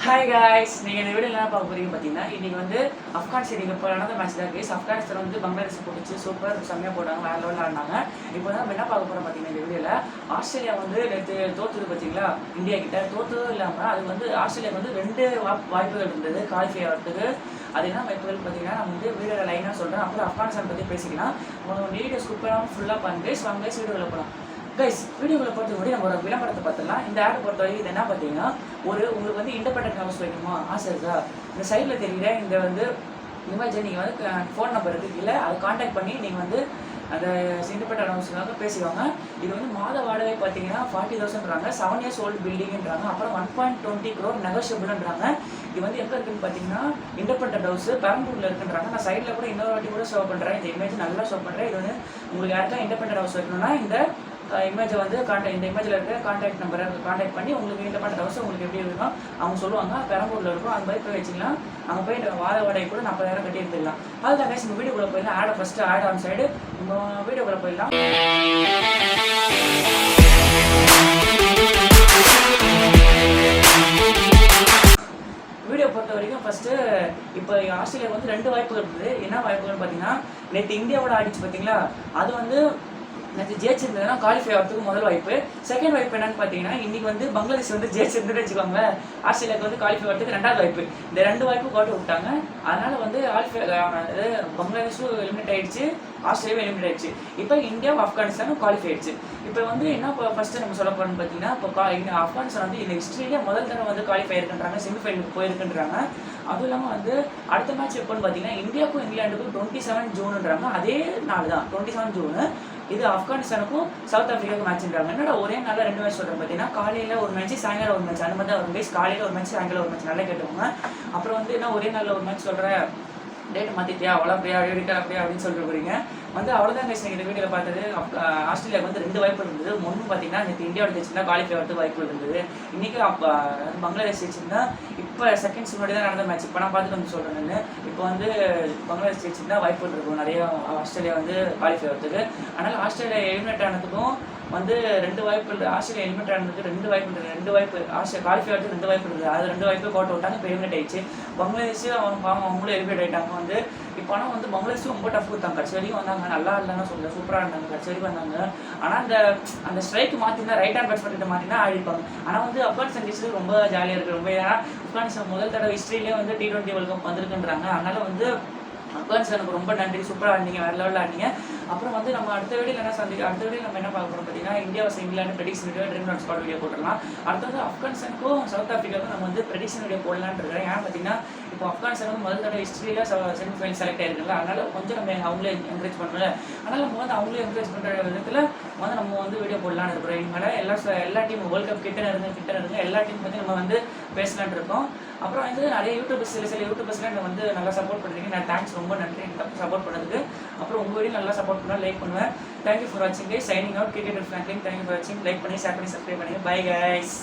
Hi guys, நீங்கள் இந்த video என்ன பார்க்க போறீங்க பார்த்தீங்கன்னா, இன்றைக்கி வந்து ஆப்கானிஸ்தான் இப்போ நடந்த மேட்ச் தான் கேஸ். ஆப்கானிஸ்தான் வந்து பங்களாதேஷ் போட்டுச்சு, சூப்பர் செம்மையாக போட்டாங்க, வேறு லெவலில் ஆடினாங்க. இப்போ தான் நம்ம என்ன பார்க்க போகிறோம் பார்த்தீங்கன்னா, இந்த வீடியோவில் ஆஸ்திரேலியா வந்து நேற்று தோற்றுது பார்த்தீங்களா, இந்தியா கிட்ட தோற்றதும் இல்லாமல் அது வந்து ஆஸ்திரேலியாவுக்கு வந்து 2 வாய்ப்புகள் இருந்தது குவாலிஃபை ஆகிறதுக்கு. அது என்ன வாய்ப்புகள் பார்த்தீங்கன்னா, நம்ம வந்து வீடியோவில் லைனாக சொல்கிறேன். அப்புறம் ஆப்கானிஸ்தான் பற்றி பேசிக்கலாம். வீடியோ சூப்பராக ஃபுல்லாக பண்ணுங்க. வாங்க கைஸ் வீடியோவில் போகலாம். கைஸ், வீடியோவில் பொறுத்த முன்னாடி நம்ம ஒரு விளம்பரத்தை பார்த்துலாம். இந்த ஆடை பொறுத்த வரைக்கும் இது என்ன பார்த்தீங்கன்னா, உங்களுக்கு வந்து இண்டிபெண்டன்ட் ஹவுஸ் வைக்கணுமா ஆசை இருக்கா, இந்த சைடில் தெரிகிற இந்த வந்து இமேஜை நீங்கள் வந்து ஃபோன் நம்பர் இருக்குது இல்லை, அதை காண்டாக்ட் பண்ணி நீங்கள் வந்து அந்த இண்டிபெண்டன்ட் ஹவுஸுக்காக பேசிவாங்க. இது வந்து மாத வாடகை பார்த்தீங்கன்னா 40,000ன்றாங்க, 7 years old பில்டிங்ன்றாங்க. அப்புறம் 1.20 crore நெகோஷியபிள்ன்றாங்க. இது வந்து எங்கே இருக்குன்னு பார்த்தீங்கன்னா, இண்டிபெண்டன்ட் ஹவுஸ் பெரம்பூரில் இருக்குன்றாங்க. நான் சைடில் கூட இன்னொரு வாட்டி கூட ஷோ பண்ணுறேன். இந்த இமேஜ் நல்லா ஷோ பண்ணுறேன். இது வந்து உங்களுக்கு யாருக்கா இண்டிபெண்டன்ட் ஹவுஸ் வைக்கணும்னா இந்த இமேஜை வந்து இந்த இமேஜில் இருக்கிற கான்டாக்ட் நம்பரை கான்டாக்ட் பண்ணி உங்களுக்கு இண்டிபெண்டன்ட் ஹவுஸ் உங்களுக்கு எப்படி இருக்கணும் அவங்க சொல்லுவாங்க. பெரம்பூரில் இருக்கும், அந்த மாதிரி போய் வச்சிக்கலாம். அங்கே போய் வார வாடகை கூட 40,000 கட்டி எடுத்துக்கலாம். அதுதான் கைஸ், நம்ம வீடியோக்குள்ளே போயிடலாம். ஆடை ஃபஸ்ட்டு ஆட் ஆன் சைடு நம்ம வீடியோக்குள்ளே போயிடலாம். வீடியோ பொறுத்த வரைக்கும் ஃபஸ்ட்டு இப்போ ஆஸ்திரேலியா வந்து 2 வாய்ப்புகள் இருக்குது. என்ன வாய்ப்புகள்னு பார்த்தீங்கன்னா, நேற்று இந்தியாவோட ஆடிச்சு பார்த்தீங்களா, அது வந்து நேற்று ஜெயிச்சிருந்ததுன்னா குவாலிஃபை ஆகிறதுக்கு முதல் வாய்ப்பு. செகண்ட் வாய்ப்பு என்னன்னு பார்த்தீங்கன்னா, இன்றைக்கி வந்து பங்களாதேஷ் வந்து ஜெயிச்சிருந்துன்னு வச்சுக்கோங்க, ஆஸ்திரேலியாவுக்கு வந்து குவாலிஃபை ஆகிறதுக்கு 2வது வாய்ப்பு. இந்த 2 வாய்ப்பு கோட்டை விட்டாங்க. அதனால் வந்து பங்களாதேஷும் எலிமினேட் ஆகிடுச்சு, ஆஸ்திரேலியாவும் எலிமினேட் ஆகிடுச்சு. இப்போ இந்தியாவும் ஆப்கானிஸ்தானும் குவாலிஃபை ஆகிடுச்சு. இப்போ வந்து என்ன இப்போ ஃபஸ்ட்டு நம்ம சொல்ல போகிறோம்னு பார்த்தீங்கன்னா, இப்போ ஆப்கானிஸ்தான் வந்து இந்த ஹிஸ்ட்ரியிலே முதல் தடவை வந்து குவாலிஃபை இருக்குன்றாங்க, செமிஃபைனலுக்கு போயிருக்குன்றாங்க. அதுவும் இல்லாமல் வந்து அடுத்த மேட்ச் எப்போன்னு பார்த்தீங்கன்னா, இந்தியாவுக்கும் இங்கிலாண்டுக்கும் 27 ஜூன்ன்றாங்க. அதே நாள் தான் 27 ஜூனு. இது ஆப்கானிஸ்தானுக்கும் சவுத் ஆஃப்ரிக்காவுக்கும் மேட்ச்ன்றாங்க. என்னடா ஒரே நாளில் 2 மேட்ச் சொல்கிறேன் பார்த்தீங்கன்னா, காலையில் ஒரு மேட்ச் சாயங்காலம் ஒரு மேட்ச், அந்த மாதிரி தான் ஒரு மேட்ச். காலையில் ஒரு மேட்ச் சாயங்காலம் ஒரு மேட்ச், நல்லா கேட்டுக்கோங்க. அப்புறம் வந்து என்ன ஒரே நாளில் ஒரு மேட்ச் சொல்கிறேன், டேட் மாற்றிட்டியா அவ்வளோ அப்படியா அப்படியா அப்படின்னு சொல்லிட்டு போகிறீங்க. வந்து அவ்வளோதான் கைஸ், இந்த வீடியோவில் பார்த்தது. ஆஸ்திரேலியாவுக்கு வந்து 2 வாய்ப்பு இருந்தது. ஒன்று பார்த்தீங்கன்னா, நேற்று இந்தியாவோட ஜெயிச்சிருந்தா குவாலிஃபை ஆகிறதுக்கு வாய்ப்பு இருந்தது. இன்றைக்கி பங்களாதேஷ் ஜெயிச்சிருந்தா இப்போ செகண்ட்ஸ் முன்னாடி தான் நடந்த மேட்ச். இப்போ நான் பார்த்துட்டு வந்து சொல்கிறேன். இப்போ வந்து பங்களாதேஷ் ஜெயிச்சிருந்தா வாய்ப்பு இருக்கும் நிறைய ஆஸ்திரேலியா வந்து குவாலிஃபை ஆகிறதுக்கு. அதனால் ஆஸ்திரேலியா எலிமினேட் ஆனதுக்கும் வந்து 2 வாய்ப்பு இருக்குது. ஆஸ்திரேலியா எலிமினேட் ஆனதுக்கு 2 வாய்ப்பு இருக்குது. 2 வாய்ப்பு ஆஸ்திரேலியா குவாலிஃபை ஆகிறதுக்கு 2 வாய்ப்பு இருக்குது. அது 2 வாய்ப்பு கோட்டை விட்டாங்க, இப்போ எலிமினேட் ஆயிடுச்சு. பங்களாதேஷ் அவங்களும் எலிமினேட் ஆகிட்டாங்க. வந்து இப்போ ஆனால் வந்து பங்களாதேஷும் ரொம்ப டஃப் கொடுத்தாங்க. கடைசி வரைக்கும் வந்தாங்க, நல்லா இருந்தாங்க, சொல்ல சூப்பராக இருந்தாங்க, கடைசி வரைக்கும் வந்தாங்க. ஆனால் அந்த ஸ்ட்ரைக் மாற்றினா ரைட் ஹேண்ட் பேட்ஸ்மேன் மாற்றினா ஆடிப்பாங்க. ஆனால் வந்து ஆப்கானிஸ்தான் ஜெயிச்சது ரொம்ப ஜாலியாக இருக்குது. ரொம்ப ஏன்னா ஆப்கானிஸ்தான் முதல் தடவை ஹிஸ்ட்ரியிலே வந்து T20 வேர்ல்ட் கப் வந்திருக்குன்றாங்க. அதனால் வந்து ஆப்கானிஸ்தானுக்கு ரொம்ப நன்றி, சூப்பராக ஆடினீங்க, வேறு லெவலில் ஆடினீங்க. அப்புறம் வந்து நம்ம அடுத்த வீடியோவில் நம்ம என்ன பார்க்க போகிறோம் பார்த்தீங்கன்னா, India versus England prediction video, dream not squad video போட்டுடலாம். அடுத்தது ஆப்கானிஸ்தானுக்கும் சவுத் ஆஃப்ரிக்காவுக்கும் நம்ம வந்து ப்ரெடிக்ஷன் வீடியோ போடலான்னு இருக்கிறேன். ஏன்னா பார்த்தீங்கன்னா, இப்போ ஆப்கானிஸ்தான் வந்து முதல் தடவை ஹிஸ்ட்ரியில் செமிஃபைனல் செலக்ட் ஆயிருக்குல்ல, அதனால் கொஞ்சம் நம்ம அவங்களே என்கரேஜ் பண்ணல. அதனால் நம்ம வந்து அவங்களே என்கரேஜ் பண்ணுற விதத்தில் வந்து நம்ம வந்து வீடியோ போடலான்னு இருக்கிறோம். இனிமேல் எல்லா டீம் வேர்ல்ட் கப் கிட்ட இருங்க எல்லா டீம் பற்றி நம்ம வந்து பேசலான் இருக்கோம். அப்புறம் வந்து நிறைய யூடியூபர்ஸ் சில யூடியூபர்ஸ்லாம் எனக்கு வந்து நல்லா சப்போர்ட் பண்ணுறீங்க. நான் தேங்க்ஸ், ரொம்ப நன்றி எனக்கு சப்போர்ட் பண்ணதுக்கு. அப்புறம் உங்கள் வீடியோ நல்லா சப்போர்ட் பண்ணால் லைக் பண்ணுவேன். தேங்க்யூ ஃபார் வாட்சிங் guys. Signing out, cricket Franklin. Thank you for வாட்சிங். லைக் பண்ணி, ஷேர் பண்ணி, சப்ஸ்கிரைப் பண்ணுங்கள். Bye guys.